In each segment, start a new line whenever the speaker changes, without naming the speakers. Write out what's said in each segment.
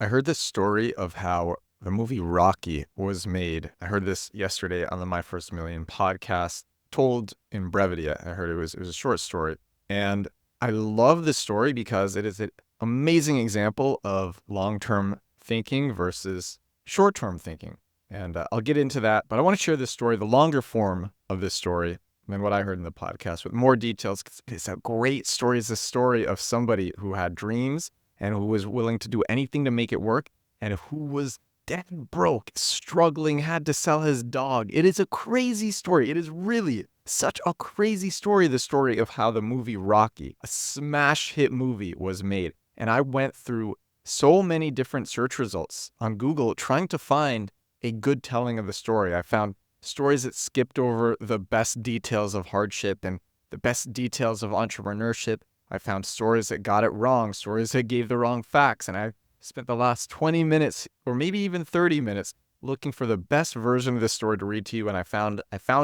I heard this story of how the movie Rocky was made. I heard this yesterday on the My First Million podcast, told in brevity. I heard it was a short story, and I love this story because it is an amazing example of long-term thinking versus short-term thinking. And I'll get into that, but I want to share this story, the longer form of this story than what I heard in the podcast, with more details. It's a great story. It's a story of somebody who had dreams and who was willing to do anything to make it work, and who was dead broke, struggling, had to sell his dog. It is a crazy story. It is really such a crazy story, the story of how the movie Rocky, a smash hit movie, was made. And I went through so many different search results on Google trying to find a good telling of the story. I found stories that skipped over the best details of hardship and the best details of entrepreneurship. I found stories that got it wrong, stories that gave the wrong facts, and I spent the last 20 minutes or maybe even 30 minutes looking for the best version of this story to read to you, and I found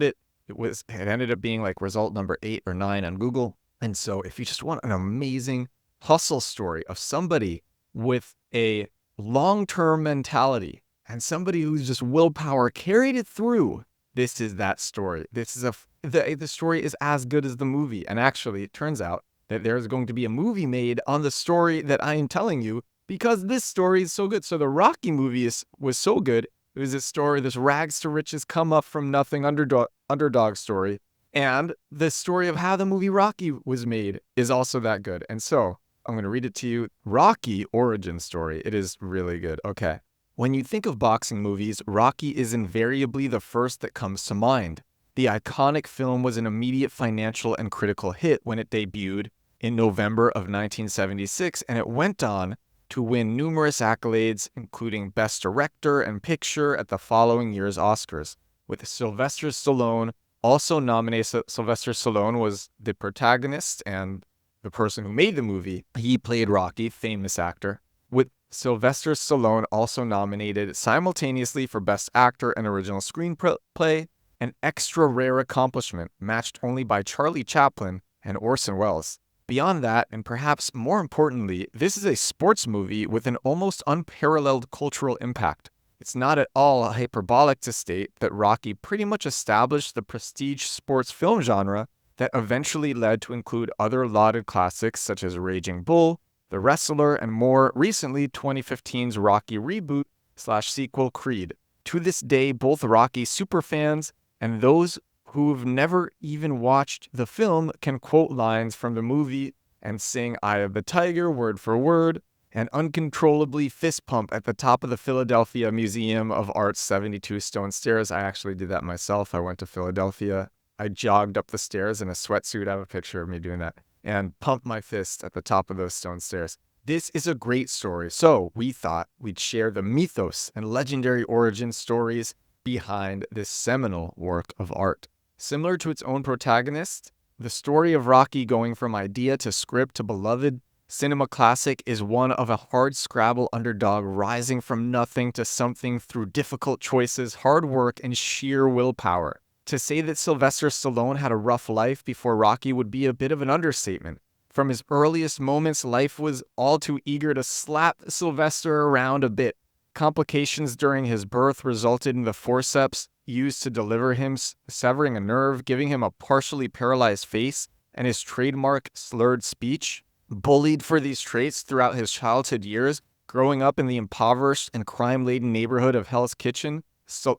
it. It ended up being like result number 8 or 9 on Google. And so if you just want an amazing hustle story of somebody with a long-term mentality and somebody who's just willpower carried it through, this is that story. The story is as good as the movie, and actually it turns out that there's going to be a movie made on the story that I am telling you because this story is so good. So the Rocky movie was so good. It was this story, this rags to riches, come up from nothing underdog story. And the story of how the movie Rocky was made is also that good. And so I'm going to read it to you. Rocky origin story. It is really good. Okay. When you think of boxing movies, Rocky is invariably the first that comes to mind. The iconic film was an immediate financial and critical hit when it debuted in November of 1976, and it went on to win numerous accolades, including Best Director and Picture at the following year's Oscars, with Sylvester Stallone also nominated. Sylvester Stallone was the protagonist and the person who made the movie. He played Rocky, famous actor, with Sylvester Stallone also nominated simultaneously for Best Actor and Original Screenplay, an extra rare accomplishment matched only by Charlie Chaplin and Orson Welles. Beyond that, and perhaps more importantly, this is a sports movie with an almost unparalleled cultural impact. It's not at all hyperbolic to state that Rocky pretty much established the prestige sports film genre that eventually led to include other lauded classics such as Raging Bull, The Wrestler, and more recently 2015's Rocky reboot/sequel Creed. To this day, both Rocky superfans and those who've never even watched the film can quote lines from the movie and sing Eye of the Tiger word for word and uncontrollably fist pump at the top of the Philadelphia Museum of Art's 72 stone stairs. I actually did that myself. I went to Philadelphia. I jogged up the stairs in a sweatsuit. I have a picture of me doing that, and pumped my fist at the top of those stone stairs. This is a great story, so we thought we'd share the mythos and legendary origin stories behind this seminal work of art. Similar to its own protagonist, the story of Rocky going from idea to script to beloved cinema classic is one of a hard-scrabble underdog rising from nothing to something through difficult choices, hard work, and sheer willpower. To say that Sylvester Stallone had a rough life before Rocky would be a bit of an understatement. From his earliest moments, life was all too eager to slap Sylvester around a bit. Complications during his birth resulted in the forceps used to deliver him severing a nerve, giving him a partially paralyzed face, and his trademark slurred speech. Bullied for these traits throughout his childhood years, growing up in the impoverished and crime-laden neighborhood of Hell's Kitchen.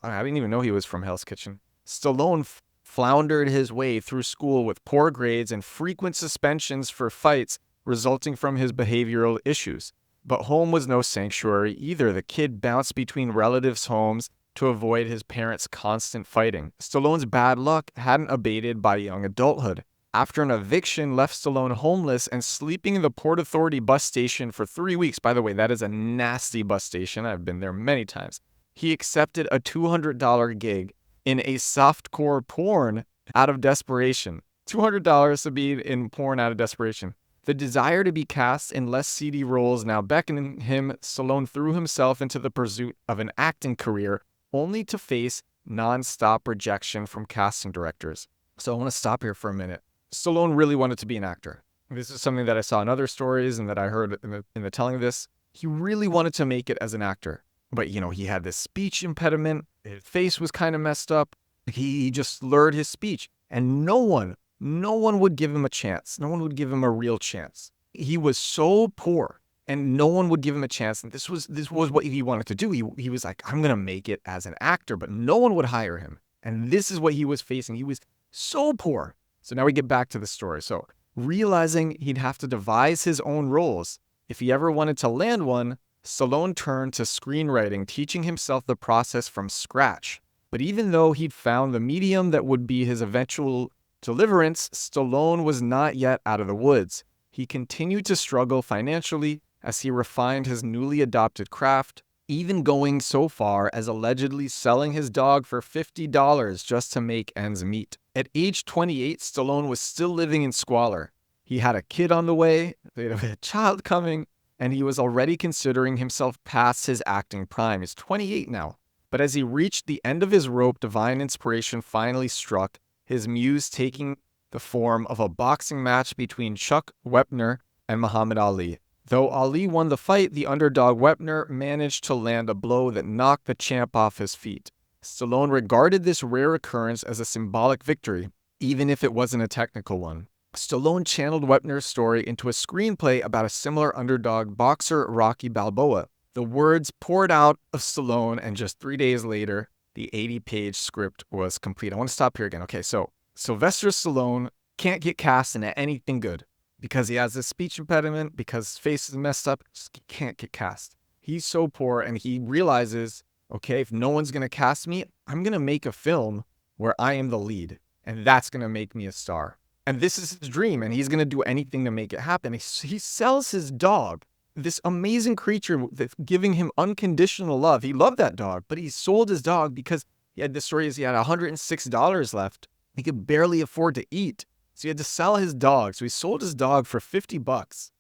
I didn't even know he was from Hell's Kitchen. Stallone floundered his way through school with poor grades and frequent suspensions for fights resulting from his behavioral issues. But home was no sanctuary either. The kid bounced between relatives' homes to avoid his parents' constant fighting. Stallone's bad luck hadn't abated by young adulthood. After an eviction left Stallone homeless and sleeping in the Port Authority bus station for 3 weeks. By the way, that is a nasty bus station. I've been there many times. He accepted a $200 gig in a softcore porn out of desperation. $200 to be in porn out of desperation. The desire to be cast in less seedy roles now beckoning him, Stallone threw himself into the pursuit of an acting career, only to face non-stop rejection from casting directors. So I want to stop here for a minute. Stallone really wanted to be an actor. This is something that I saw in other stories and that I heard in the telling of this. He really wanted to make it as an actor. But, he had this speech impediment. His face was kind of messed up. He just slurred his speech. And no one would give him a chance. No one would give him a real chance. He was so poor and no one would give him a chance. And this was what he wanted to do. He was like, I'm going to make it as an actor, but no one would hire him. And this is what he was facing. He was so poor. So now we get back to the story. So realizing he'd have to devise his own roles, if he ever wanted to land one, Stallone turned to screenwriting, teaching himself the process from scratch. But even though he'd found the medium that would be his eventual deliverance, Stallone was not yet out of the woods. He continued to struggle financially as he refined his newly adopted craft, even going so far as allegedly selling his dog for $50 just to make ends meet. At age 28, Stallone was still living in squalor. He had a kid on the way, they had a child coming, and he was already considering himself past his acting prime. He's 28 now. But as he reached the end of his rope, divine inspiration finally struck, his muse taking the form of a boxing match between Chuck Wepner and Muhammad Ali. Though Ali won the fight, the underdog Wepner managed to land a blow that knocked the champ off his feet. Stallone regarded this rare occurrence as a symbolic victory, even if it wasn't a technical one. Stallone channeled Wepner's story into a screenplay about a similar underdog boxer, Rocky Balboa. The words poured out of Stallone, and just 3 days later, the 80-page script was complete. I want to stop here again. Okay, so Sylvester Stallone can't get cast in anything good because he has this speech impediment, because his face is messed up, he can't get cast. He's so poor, and he realizes, okay, if no one's going to cast me, I'm going to make a film where I am the lead, and that's going to make me a star. And this is his dream, and he's going to do anything to make it happen. He sells his dog, this amazing creature that's giving him unconditional love. He loved that dog, but he sold his dog because he had $106 left. He could barely afford to eat. So he had to sell his dog. So he sold his dog for $50.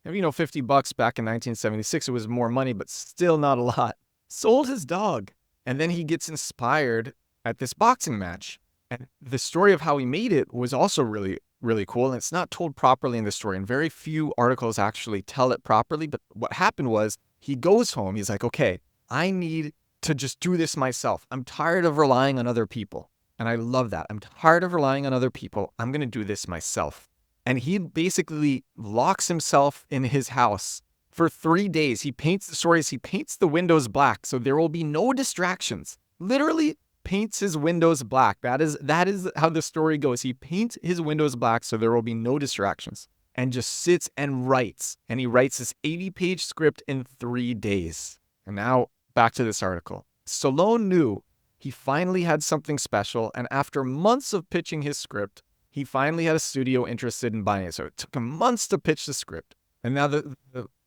And $50 back in 1976, it was more money, but still not a lot. Sold his dog. And then he gets inspired at this boxing match. And the story of how he made it was also really, really cool. And it's not told properly in the story. And very few articles actually tell it properly. But what happened was he goes home. He's like, okay, I need to just do this myself. I'm tired of relying on other people. And I love that. I'm tired of relying on other people. I'm going to do this myself. And he basically locks himself in his house for 3 days. He paints the stories. He paints the windows black so there will be no distractions. Literally paints his windows black. That is how the story goes. He paints his windows black so there will be no distractions and just sits and writes. And he writes this 80-page script in 3 days. And now back to this article. Stallone knew he finally had something special, and after months of pitching his script, he finally had a studio interested in buying it. So it took him months to pitch the script. And now the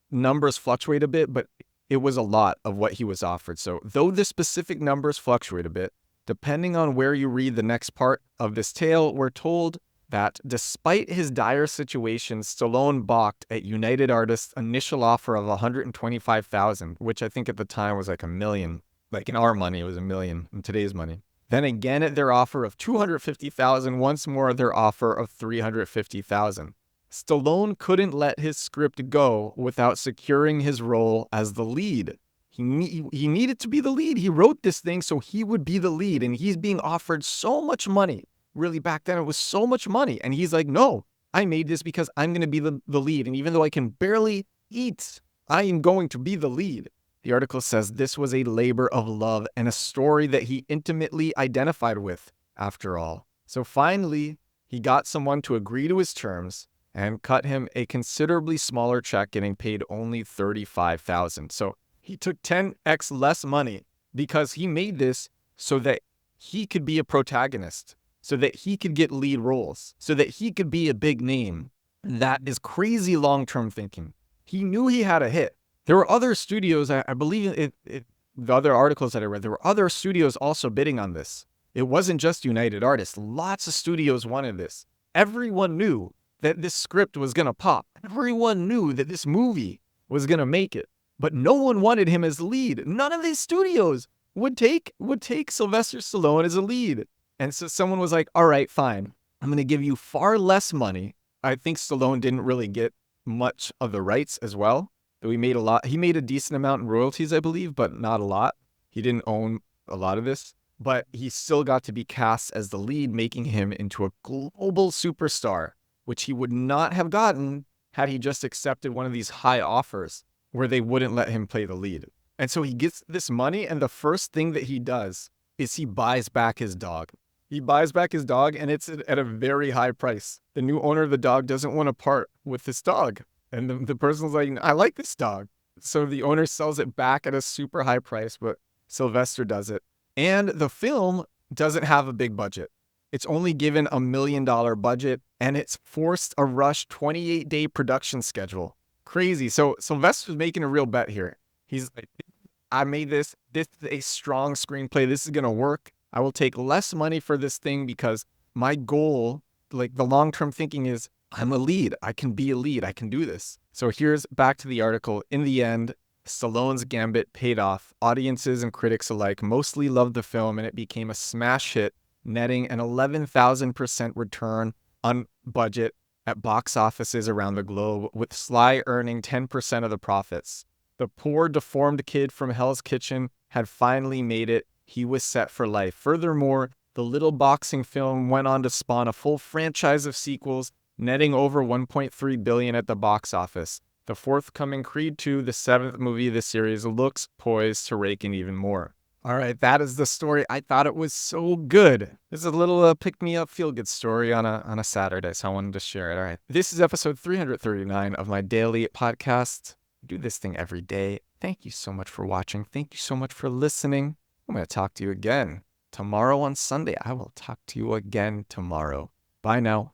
numbers fluctuate a bit, but it was a lot of what he was offered. So though the specific numbers fluctuate a bit, depending on where you read the next part of this tale, we're told that despite his dire situation, Stallone balked at United Artists' initial offer of $125,000, which I think at the time was like $1 million. Like in our money, it was $1 million in today's money. Then again at their offer of $250,000, once more their offer of $350,000. Stallone couldn't let his script go without securing his role as the lead. He needed to be the lead. He wrote this thing so he would be the lead, and he's being offered so much money. Really, back then it was so much money. And he's like, no, I made this because I'm going to be the lead. And even though I can barely eat, I am going to be the lead. The article says this was a labor of love and a story that he intimately identified with, after all. So finally, he got someone to agree to his terms and cut him a considerably smaller check, getting paid only $35,000. So he took 10x less money because he made this so that he could be a protagonist, so that he could get lead roles, so that he could be a big name. That is crazy long-term thinking. He knew he had a hit. There were other studios, I believe the other articles that I read, there were other studios also bidding on this. It wasn't just United Artists. Lots of studios wanted this. Everyone knew that this script was going to pop. Everyone knew that this movie was going to make it. But no one wanted him as lead. None of these studios would take Sylvester Stallone as a lead. And so someone was like, all right, fine. I'm going to give you far less money. I think Stallone didn't really get much of the rights as well. though he made a lot. He made a decent amount in royalties, I believe, but not a lot. He didn't own a lot of this, but he still got to be cast as the lead, making him into a global superstar, which he would not have gotten had he just accepted one of these high offers where they wouldn't let him play the lead. And so he gets this money, and the first thing that he does is he buys back his dog. He buys back his dog, and it's at a very high price. The new owner of the dog doesn't want to part with this dog. And the person's like, I like this dog. So the owner sells it back at a super high price, but Sylvester does it. And the film doesn't have a big budget. It's only given $1 million budget, and it's forced a rush 28-day production schedule. Crazy. So Sylvester's making a real bet here. He's like, I made this. This is a strong screenplay. This is going to work. I will take less money for this thing because my goal, like the long-term thinking is, I'm a lead. I can be a lead. I can do this. So here's back to the article. In the end, Stallone's gambit paid off. Audiences and critics alike mostly loved the film, and it became a smash hit, netting an 11,000% return on budget at box offices around the globe, with Sly earning 10% of the profits. The poor, deformed kid from Hell's Kitchen had finally made it. He was set for life. Furthermore, the little boxing film went on to spawn a full franchise of sequels, netting over $1.3 billion at the box office. The forthcoming Creed 2, the 7th movie of the series, looks poised to rake in even more. All right, that is the story. I thought it was so good. This is a little pick-me-up, feel-good story on a Saturday, so I wanted to share it. All right, this is episode 339 of my daily podcast. I do this thing every day. Thank you so much for watching. Thank you so much for listening. I'm going to talk to you again tomorrow on Sunday. I will talk to you again tomorrow. Bye now.